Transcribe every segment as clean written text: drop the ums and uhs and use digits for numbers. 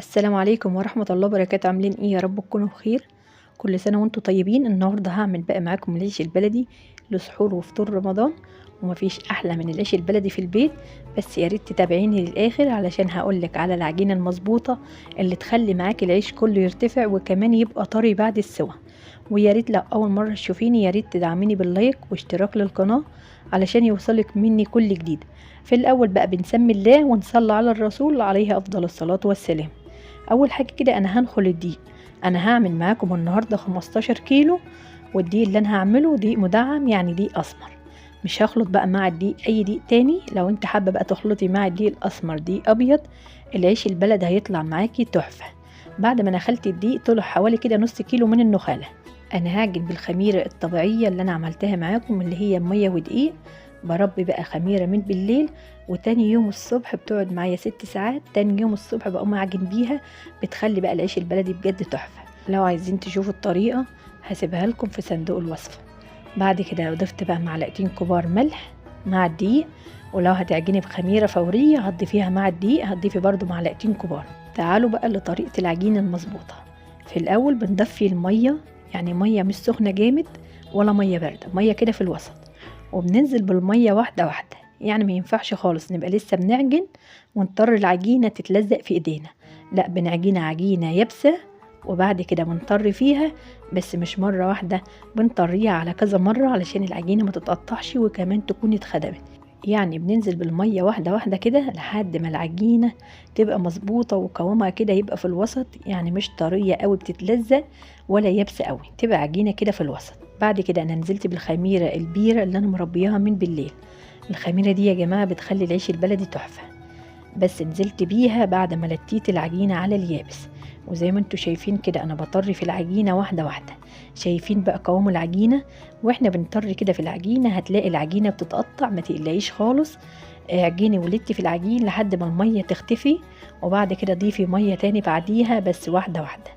السلام عليكم ورحمة الله وبركاته. عاملين ايه؟ يا رب تكونوا بخير. كل سنة وانتم طيبين. النهاردة هعمل بقى معاكم العيش البلدي لسحور وفطور رمضان، ومفيش احلى من العيش البلدي في البيت. بس يا ريت تتابعيني للاخر علشان هقولك على العجينة المظبوطة اللي تخلي معاكي العيش كله يرتفع وكمان يبقى طري بعد السوا. ويا ريت لو اول مرة تشوفيني يا ريت تدعميني باللايك واشتراك للقناة علشان يوصلك مني كل جديد. في الاول بقى بنسمي الله ونصلي على الرسول عليه افضل الصلاة والسلام. اول حاجه كده انا هنخل الدقيق. انا هعمل معاكم النهارده 15 كيلو، والدقيق اللي انا هعمله دقيق مدعم يعني دقيق اسمر. مش هخلط بقى مع الدقيق اي دقيق تاني. لو انت حابه بقى تخلطي مع الدقيق الاسمر دقيق ابيض، العيش البلد هيطلع معاكي تحفه. بعد ما نخلت الدقيق طلع حوالي كده نص كيلو من النخاله. انا هعجن بالخميره الطبيعيه اللي انا عملتها معاكم اللي هي ميه ودقيق. بربي بقى خميره من بالليل، وتاني يوم الصبح بتقعد معايا 6 ساعات. تاني يوم الصبح بقوم اعجن بيها. بتخلي بقى العيش البلدي بجد تحفه. لو عايزين تشوفوا الطريقه هسيبها لكم في صندوق الوصفه. بعد كده ضفت بقى معلقتين كبار ملح مع الدقيق. ولو هتعجني بخميره فوريه هتضيفيها مع الدقيق، هتضيفي برضو معلقتين كبار. تعالوا بقى لطريقه العجين المظبوطه. في الاول بنضفي الميه، يعني ميه مش سخنه جامد ولا ميه بارده، ميه كده في الوسط. وبننزل بالميه واحده واحده، يعني ما ينفعش خالص نبقى لسه بنعجن ونضطر العجينه تتلزق في ايدينا. لا، بنعجنها عجينه يابسه وبعد كده بنطري فيها، بس مش مره واحده، بنطريها على كذا مره علشان العجينه ما تتقطعش وكمان تكون اتخدمت. يعني بننزل بالميه واحده واحده كده لحد ما العجينه تبقى مظبوطه وقوامها كده يبقى في الوسط، يعني مش طريه قوي بتتلزق ولا يابسه قوي، تبقى عجينه كده في الوسط. بعد كده انا نزلت بالخميره البيره اللي انا مربياها من بالليل. الخميره دي يا جماعه بتخلي العيش البلدي تحفه. بس نزلت بيها بعد ما لتيت العجينه على اليابس. وزي ما انتوا شايفين كده انا بطري في العجينه واحده واحده. شايفين بقى قوام العجينه؟ واحنا بنطري كده في العجينه هتلاقي العجينه بتتقطع، ما تقلقيش خالص. اعجني ولتي في العجين لحد ما الميه تختفي، وبعد كده ضيفي ميه تاني بعديها، بس واحده واحده.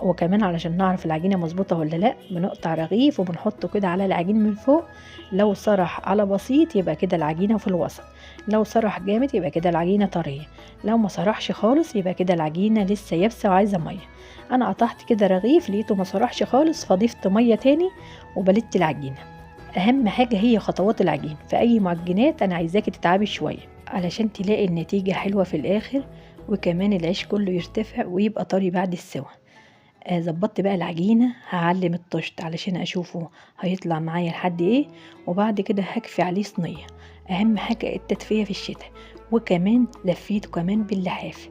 وكمان علشان نعرف العجينه مظبوطه ولا لا بنقطع رغيف وبنحطه كده على العجين من فوق. لو سرح على بسيط يبقى كده العجينه في الوسط، لو سرح جامد يبقى كده العجينه طريه، لو ما سرحش خالص يبقى كده العجينه لسه يابسه وعايزه ميه. انا قطعت كده رغيف لقيته ما سرحش خالص فضيفت ميه تاني وبلت العجينه. اهم حاجه هي خطوات العجين في اي معجنات. انا عايزاكي تتعبي شويه علشان تلاقي النتيجه حلوه في الاخر، وكمان العيش كله يرتفع ويبقى طري بعد السوا. ظبطت بقى العجينة، هعلم الطشت علشان اشوفه هيطلع معايا لحد ايه. وبعد كده هكفي عليه صينية. اهم حاجة التدفية في الشتاء، وكمان لفيته كمان باللحاف.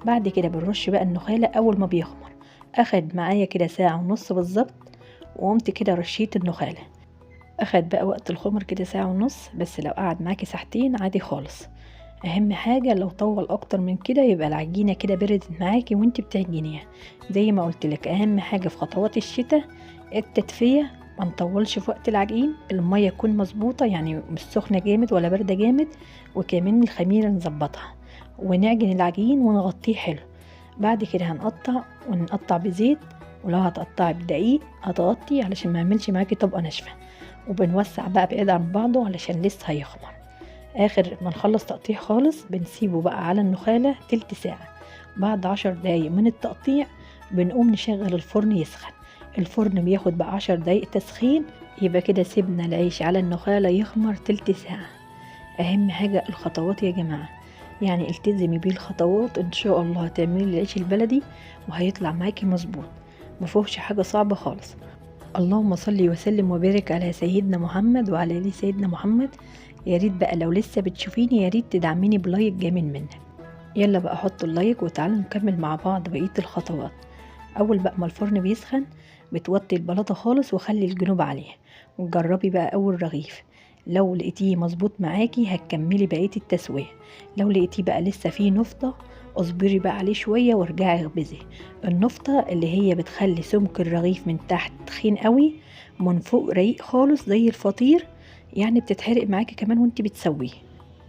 بعد كده بنرش بقى النخالة اول ما بيخمر. اخد معايا كده ساعة ونص بالظبط، وقمت كده رشيت النخالة. اخد بقى وقت الخمر كده ساعة ونص، بس لو قعد معاكي ساعتين عادي خالص. اهم حاجة لو طول اكتر من كده يبقى العجينة كده بردت معاكي وانت بتعجنيها. زي ما قلت لك اهم حاجة في خطوات الشتاء التدفية. ما نطولش في وقت العجين، المية تكون مظبوطة يعني مش سخنة جامد ولا باردة جامد، وكمان الخميرة نظبطها ونعجن العجين ونغطيه حلو. بعد كده ونقطع بزيت، ولو هتقطعي بدقيق هتغطي علشان ما يعملش معاكي طبقة ناشفة. وبنوسع بقى بعيد عن بعضه علشان لسه هيخمر. اخر ما نخلص تقطيع خالص بنسيبه بقى على النخالة تلت ساعة. بعد 10 دقايق من التقطيع بنقوم نشغل الفرن يسخن. الفرن بياخد بقى 10 دقايق تسخين. يبقى كده سيبنا العيش على النخالة يخمر تلت ساعة. اهم حاجة الخطوات يا جماعة، يعني التزمي بيه الخطوات ان شاء الله هتعملي العيش البلدي وهيطلع معاكي مظبوط. مفيهوش حاجة صعبة خالص. اللهم صل وسلم وبارك على سيدنا محمد وعلى آل سيدنا محمد. يا ريت بقى لو لسه بتشوفيني يا ريت تدعميني بلايك جامد منك. يلا بقى حطوا اللايك وتعالوا نكمل مع بعض بقية الخطوات. اول بقى ما الفرن بيسخن بتوطي البلاطة خالص وخلي الجنوب عليها، وتجربي بقى اول رغيف. لو لقيتيه مظبوط معاكي هتكملي بقية التسوية. لو لقيتيه بقى لسه فيه نفطة اصبري بقى عليه شوية وارجعي اخبزي. النفطة اللي هي بتخلي سمك الرغيف من تحت تخين قوي ومن فوق رقيق خالص زي الفطير، يعني بتتحرق معاكي كمان وانت بتسويه.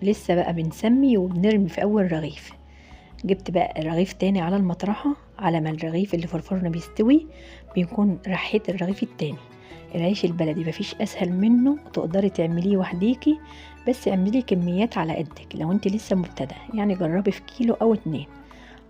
لسه بقى بنسمي وبنرمي في اول رغيف. جبت بقى رغيف تاني على المطرحة على ما الرغيف اللي في الفرن بيستوي بيكون رحيت الرغيف التاني. العيش البلدي مفيش اسهل منه، تقدري تعمليه وحديكي، بس اعملي كميات على قدك لو انت لسه مبتدئة، يعني جربي في كيلو او 2.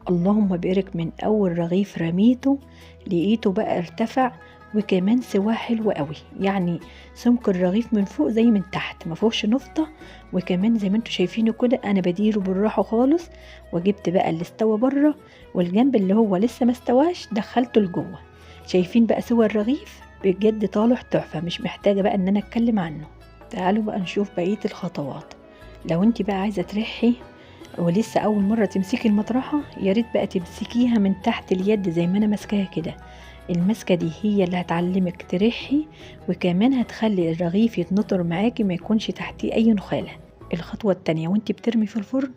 اللهم بارك، من اول رغيف رميته لقيته بقى ارتفع، وكمان سواه حلو قوي. يعني سمك الرغيف من فوق زي من تحت، ما فيهوش نفطه. وكمان زي ما انتوا شايفينه كده انا بديره بالراحه خالص. وجبت بقى اللي استوى بره، والجنب اللي هو لسه ما استواش دخلته لجوه. شايفين بقى سوى الرغيف؟ بجد طالع تحفه، مش محتاجه بقى ان انا اتكلم عنه. تعالوا بقى نشوف بقيه الخطوات. لو انت بقى عايزه ترحي ولسه اول مره تمسكي المطرحه، يا ريت بقى تمسكيها من تحت اليد زي ما انا ماسكاها كده. المسكه دي هي اللي هتعلمك ترحي، وكمان هتخلي الرغيف يتنطر معاكي ما يكونش تحتيه اي نخاله. الخطوه التانية، وانت بترمي في الفرن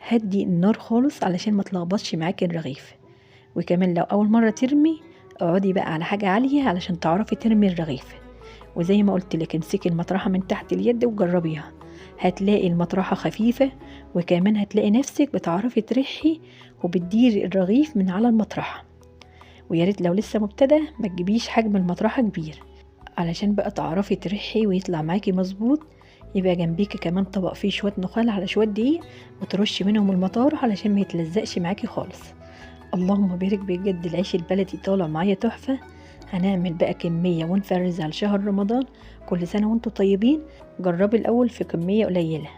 هدي النار خالص علشان ما تلخبطش معاكي الرغيف. وكمان لو اول مره ترمي اقعدي بقى على حاجه عاليه علشان تعرفي ترمي الرغيف. وزي ما قلت لك امسكي المطرحه من تحت اليد وجربيها، هتلاقي المطرحه خفيفه، وكمان هتلاقي نفسك بتعرفي ترحي وبتديري الرغيف من على المطرحه. ويا ريت لو لسه مبتدئه ما تجيبيش حجم المطرحه كبير، علشان بقى تعرفي ترحي ويطلع معاكي مظبوط. يبقى جنبيكي كمان طبق فيه شويه نخال على شويه دقيق، وترشي منهم المطار علشان ما يتلزقش معاكي خالص. اللهم بارك، بجد العيش البلدي طالع معايا تحفه. هنعمل بقى كميه ونفرزها لشهر رمضان. كل سنه وانتم طيبين. جربي الاول في كميه قليله.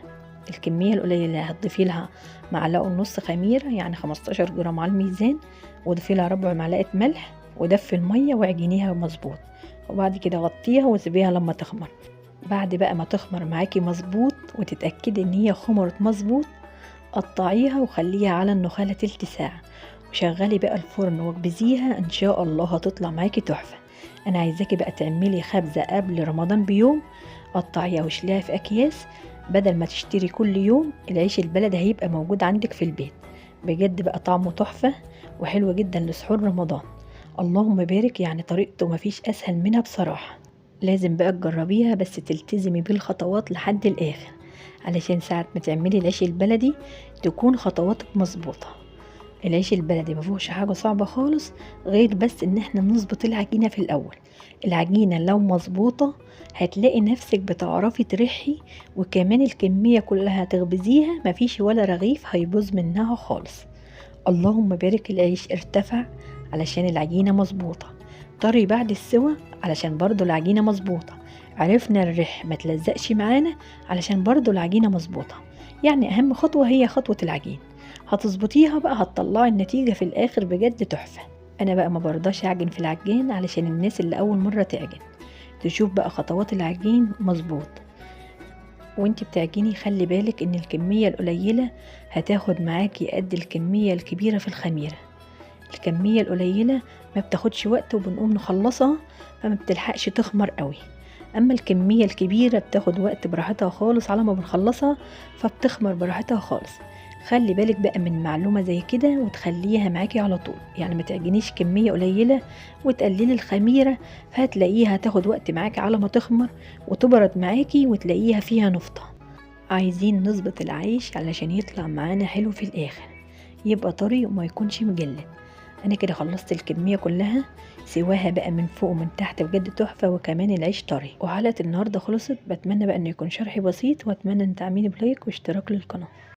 الكميه القليله هتضيفي لها معلقه ونص خميره، يعني 15 جرام على الميزان، وضيفي لها ربع معلقه ملح، ودفي الميه واعجنيها مظبوط. وبعد كده غطيها وسيبيها لما تخمر. بعد بقى ما تخمر معاكي مظبوط وتتاكدي ان هي خمرت مظبوط، قطعيها وخليها على النخاله تلت ساعه، وشغلي بقى الفرن واخبزيها، ان شاء الله هتطلع معاكي تحفه. انا عايزاكي بقى تعملي خبزه قبل رمضان بيوم، قطعيها وشيليها في اكياس بدل ما تشتري كل يوم. العيش البلدي هيبقى موجود عندك في البيت. بجد بقى طعمه تحفه وحلو جدا لسحور رمضان. اللهم بارك، يعني طريقته مفيش اسهل منها بصراحه. لازم بقى تجربيها، بس تلتزمي بالخطوات لحد الاخر، علشان ساعة ما تعملي العيش البلدي تكون خطواتك مظبوطة. العيش البلدي مفيهوش حاجة صعبة خالص، غير بس ان احنا نظبط العجينة في الاول. العجينة لو مظبوطة هتلاقي نفسك بتعرفي ترحي، وكمان الكمية كلها تخبزيها مفيش ولا رغيف هيبوظ منها خالص. اللهم بارك، العيش ارتفع علشان العجينة مظبوطة، طري بعد السوى علشان برضو العجينة مظبوطة، عرفنا الرح ما تلزقش معانا علشان برضو العجينة مظبوطة. يعني اهم خطوة هي خطوة العجين، هتظبطيها بقى هتطلعي النتيجة في الاخر بجد تحفة. انا بقى ما برضاش اعجن في العجين علشان الناس اللي اول مرة تعجن تشوف بقى خطوات العجين مظبوط. وانت بتعجني خلي بالك ان الكمية القليلة هتاخد معاكي قد الكمية الكبيرة في الخميرة. الكمية القليلة ما بتاخدش وقت وبنقوم نخلصها، فما بتلحقش تخمر قوي. اما الكمية الكبيرة بتاخد وقت براحتها خالص على ما بنخلصها، فبتخمر براحتها خالص. خلي بالك بقى من معلومة زي كده وتخليها معاكي على طول، يعني ما تعجنيش كمية قليلة وتقللي الخميرة، فهتلاقيها تاخد وقت معاكي على ما تخمر وتبرد معاكي وتلاقيها فيها نفطة. عايزين نظبط العيش علشان يطلع معانا حلو في الاخر، يبقى طري وما يكونش مجلد. انا كده خلصت الكمية كلها، سواها بقى من فوق ومن تحت بجد تحفة، وكمان العيش طري. وحلقة النهاردة خلصت. بتمنى بقى انه يكون شرحي بسيط، واتمنى ان تعملي بلايك واشتراك للقناة.